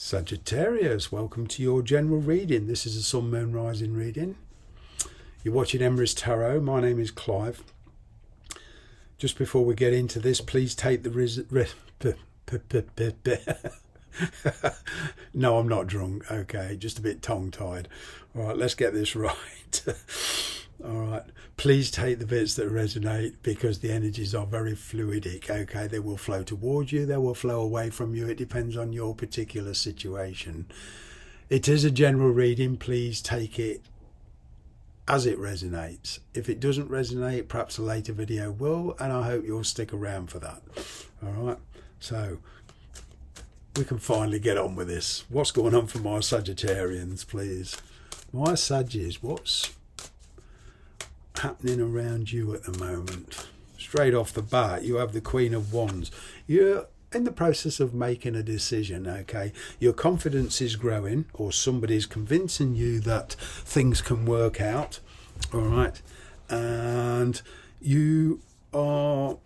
Sagittarius, welcome to your general reading. This is a Sun, Moon, Rising reading. You're watching Emrys Tarot. My name is Clive. Just before we get into this, please take the No, I'm not drunk. Okay, just a bit tongue-tied. All right, let's get this right. All right, please take the bits that resonate because the energies are very fluidic. Okay, they will flow towards you, they will flow away from you. It depends on your particular situation. It is a general reading. Please take it as it resonates. If it doesn't resonate, perhaps a later video will, and I hope you'll stick around for that. All right, so we can finally get on with this. What's going on for my Sagittarians, please? My Saggies, what's happening around you at the moment? Straight off the bat, you have the Queen of Wands. You're in the process of making a decision. Okay, your confidence is growing, or somebody's convincing you that things can work out. All right, and you are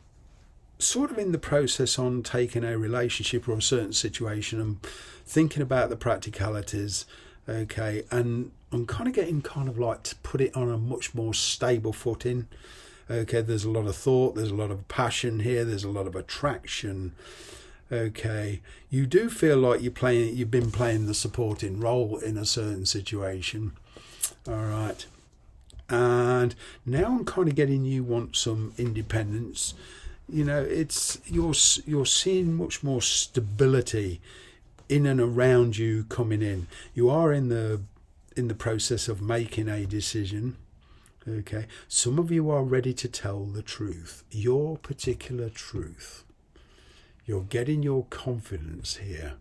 sort of in the process on taking a relationship or a certain situation and thinking about the practicalities. Okay, and I'm kind of getting like to put it on a much more stable footing. Okay, there's a lot of thought, there's a lot of passion here, there's a lot of attraction. Okay, you do feel like you've been playing the supporting role in a certain situation. All right, and now I'm kind of getting you want some independence. You know, it's you're seeing much more stability in and around you coming in. You are in the process of making a decision. Okay, some of you are ready to tell the truth, your particular truth. You're getting your confidence here.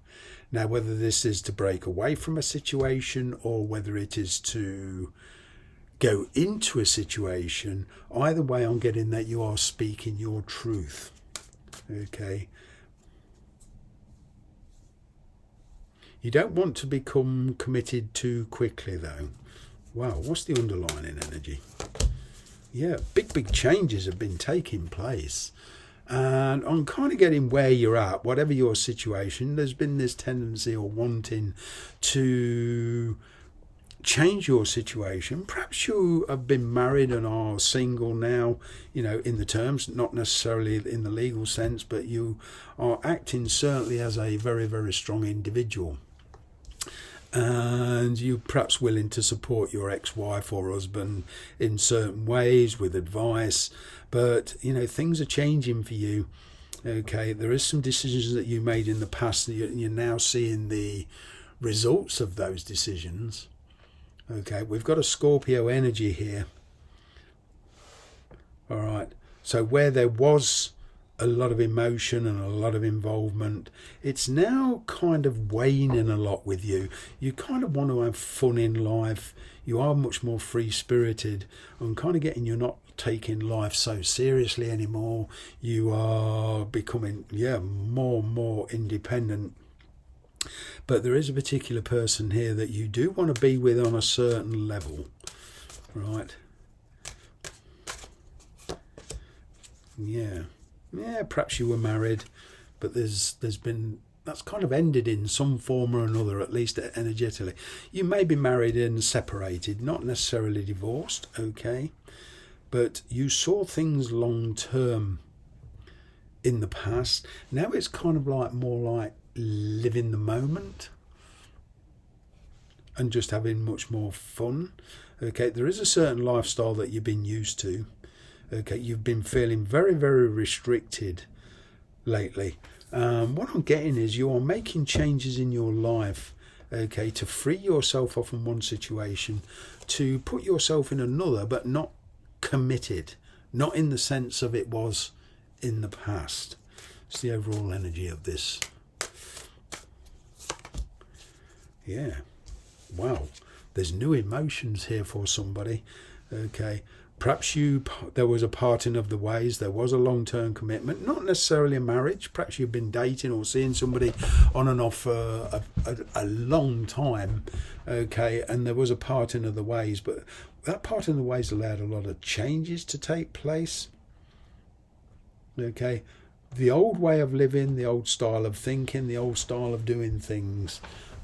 Now, whether this is to break away from a situation or whether it is to go into a situation, either way I'm getting that you are speaking your truth. Okay. You don't want to become committed too quickly though. Wow, what's the underlying energy? Yeah, big changes have been taking place. And I'm kind of getting where you're at, whatever your situation, there's been this tendency or wanting to change your situation. Perhaps you have been married and are single now, you know, in the terms, not necessarily in the legal sense, but you are acting certainly as a very, very strong individual. And you're perhaps willing to support your ex-wife or husband in certain ways with advice. But, you know, things are changing for you. Okay, there is some decisions that you made in the past and you're now seeing the results of those decisions. Okay, we've got a Scorpio energy here. All right, so where there was a lot of emotion and a lot of involvement, it's now kind of waning a lot with you. You kind of want to have fun in life. You are much more free-spirited. I'm kind of getting you're not taking life so seriously anymore. You are becoming, more and more independent. But there is a particular person here that you do want to be with on a certain level, right? Yeah, perhaps you were married, but there's been, that's kind of ended in some form or another, at least energetically. You may be married and separated, not necessarily divorced, okay? But you saw things long term in the past. Now it's kind of like more like living the moment and just having much more fun. Okay, there is a certain lifestyle that you've been used to. Okay, you've been feeling very, very restricted lately. What I'm getting is you are making changes in your life, okay, to free yourself off from one situation, to put yourself in another, but not committed, not in the sense of it was in the past. It's the overall energy of this. Yeah, wow, there's new emotions here for somebody. Okay, perhaps there was a parting of the ways, there was a long-term commitment, not necessarily a marriage. Perhaps you've been dating or seeing somebody on and off for a long time, okay, and there was a parting of the ways, but that parting of the ways allowed a lot of changes to take place, okay, the old way of living, the old style of thinking, the old style of doing things,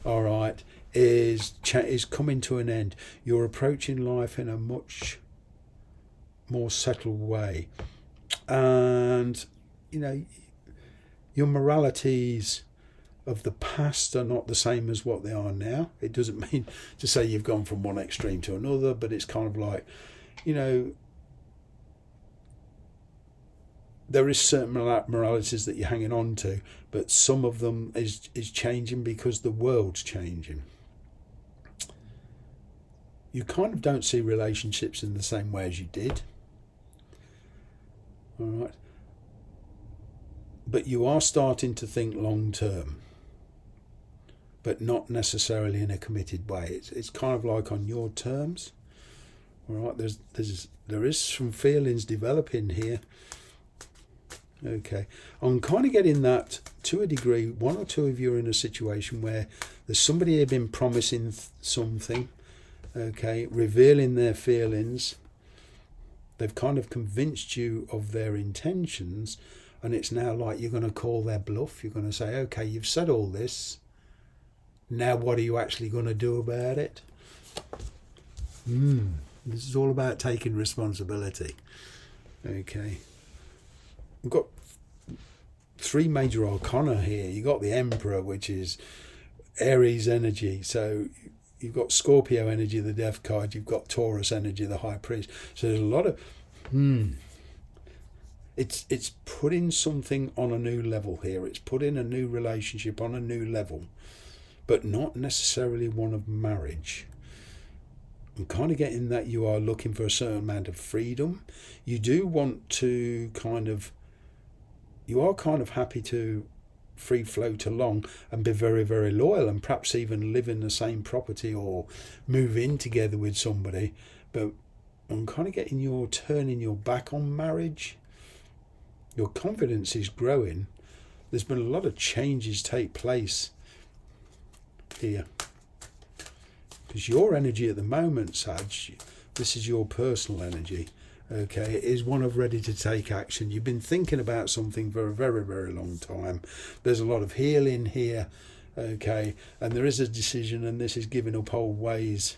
all right, is coming to an end. You're approaching life in a much more settled way, and your moralities of the past are not the same as what they are now. It doesn't mean to say you've gone from one extreme to another, but it's kind of like, there is certain moralities that you're hanging on to, but some of them is changing because the world's changing. You kind of don't see relationships in the same way as you did. All right. But you are starting to think long term, but not necessarily in a committed way. It's kind of like on your terms. All right. There is some feelings developing here. Okay, I'm kind of getting that to a degree. One or two of you are in a situation where there's somebody who's been promising something, okay, revealing their feelings. They've kind of convinced you of their intentions, and it's now like you're going to call their bluff. You're going to say, okay, you've said all this. Now what are you actually going to do about it? This is all about taking responsibility. Okay. We've got 3 major arcana here. You've got the Emperor, which is Aries energy. So you've got Scorpio energy, the Death card. You've got Taurus energy, the High Priest. So there's a lot of... It's putting something on a new level here. It's putting a new relationship on a new level, but not necessarily one of marriage. I'm kind of getting that you are looking for a certain amount of freedom. You do want to you are kind of happy to free float along and be very, very loyal, and perhaps even live in the same property or move in together with somebody. But I'm kind of getting you're turning your back on marriage. Your confidence is growing. There's been a lot of changes take place here. Because your energy at the moment, Sag, this is your personal energy, okay, it is one of ready to take action. You've been thinking about something for a very, very long time. There's a lot of healing here, okay, and there is a decision, and this is giving up old ways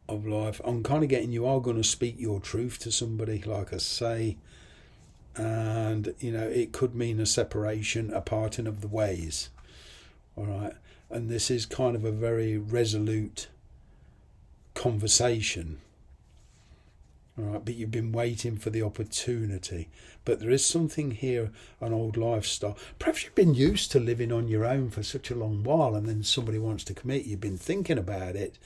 of life. I'm kind of getting you are going to speak your truth to somebody, like I say, and, it could mean a separation, a parting of the ways, all right. And this is kind of a very resolute conversation. All right, but you've been waiting for the opportunity. But there is something here, an old lifestyle. Perhaps you've been used to living on your own for such a long while, and then somebody wants to commit. You've been thinking about it,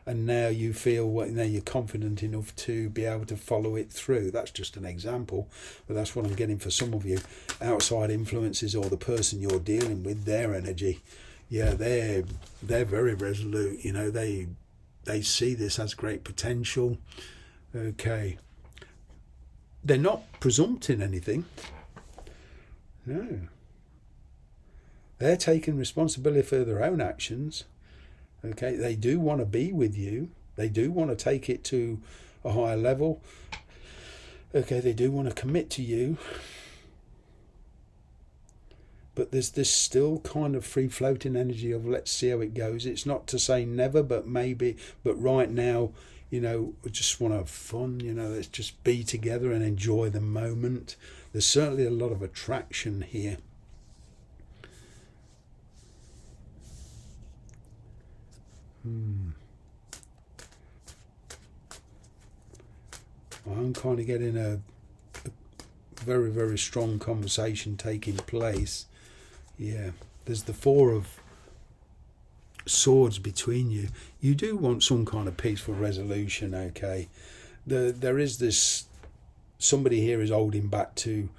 and now you feel, now you're confident enough to be able to follow it through. That's just an example, but that's what I'm getting for some of you. Outside influences or the person you're dealing with, their energy. Yeah, they're very resolute. They see this as great potential. Okay. They're not presumpting anything. No. They're taking responsibility for their own actions. Okay. They do want to be with you. They do want to take it to a higher level. Okay. They do want to commit to you. But there's this still kind of free-floating energy of let's see how it goes. It's not to say never, but maybe. But right now, we just want to have fun. Let's just be together and enjoy the moment. There's certainly a lot of attraction here. I'm kind of getting a very, very strong conversation taking place. Yeah, there's the 4 of Swords between you. You do want some kind of peaceful resolution, okay? There is this, somebody here is holding back to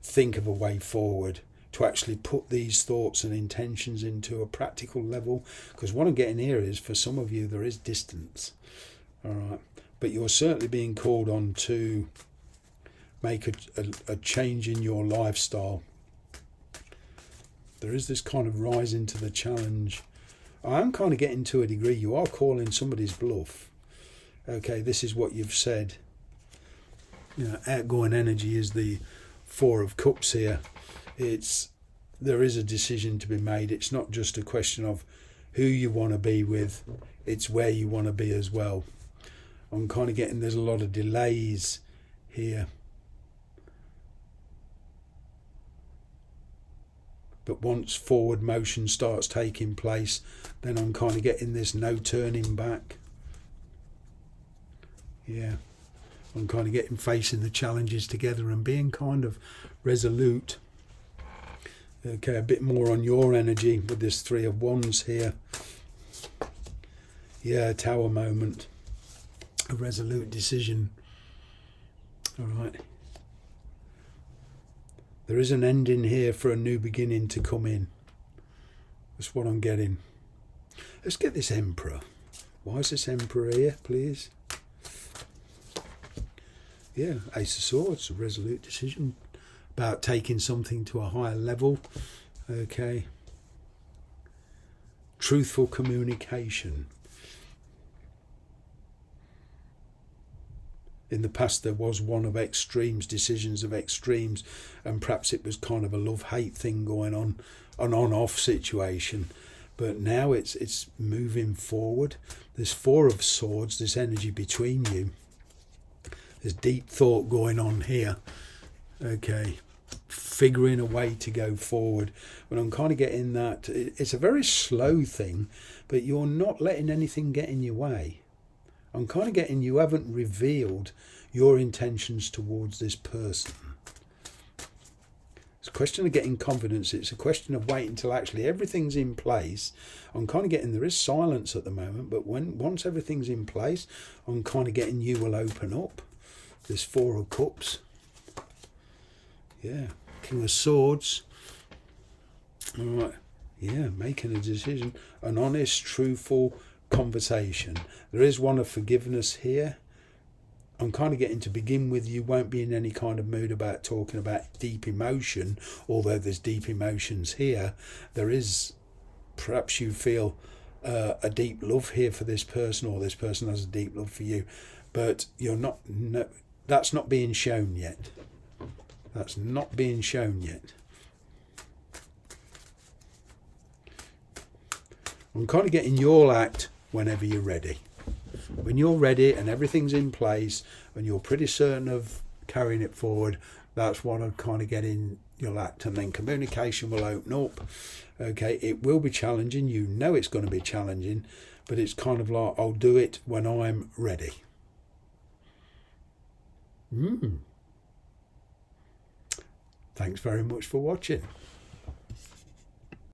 think of a way forward, to actually put these thoughts and intentions into a practical level. Because what I'm getting here is, for some of you, there is distance, all right? But you're certainly being called on to make a change in your lifestyle. There is this kind of rising to the challenge. I am kind of getting to a degree, you are calling somebody's bluff. Okay, this is what you've said. Outgoing energy is the Four of Cups here. There is a decision to be made. It's not just a question of who you want to be with, it's where you want to be as well. I'm kind of getting there's a lot of delays here. But once forward motion starts taking place, then I'm kind of getting this no turning back. Yeah. I'm kind of getting facing the challenges together and being kind of resolute. Okay, a bit more on your energy with this Three of Wands here. Yeah, Tower moment. A resolute decision. All right. There is an ending here for a new beginning to come in. That's what I'm getting. Let's get this Emperor. Why is this Emperor here, please? Yeah, Ace of Swords, a resolute decision about taking something to a higher level. Okay. Truthful communication. In the past there was one of extremes, decisions of extremes, and perhaps it was kind of a love-hate thing going on, an on-off situation. But now it's moving forward. There's Four of Swords, this energy between you. There's deep thought going on here. Okay. Figuring a way to go forward. But I'm kind of getting that it's a very slow thing, but you're not letting anything get in your way. I'm kind of getting you haven't revealed your intentions towards this person. It's a question of getting confidence. It's a question of waiting until actually everything's in place. I'm kind of getting there is silence at the moment, but once everything's in place, I'm kind of getting you will open up. This Four of Cups. Yeah. King of Swords. All right. Yeah, making a decision. An honest, truthful conversation. There is one of forgiveness here. I'm kind of getting to begin with, you won't be in any kind of mood about talking about deep emotion, although there's deep emotions here. There is, perhaps you feel a deep love here for this person, or this person has a deep love for you, but you're not, no, that's not being shown yet. That's not being shown yet. I'm kind of getting you'll act whenever you're ready. When you're ready and everything's in place and you're pretty certain of carrying it forward, that's what I'm kind of getting, you'll act. And then communication will open up. Okay, it will be challenging. You know it's going to be challenging, but it's kind of like, I'll do it when I'm ready. Thanks very much for watching.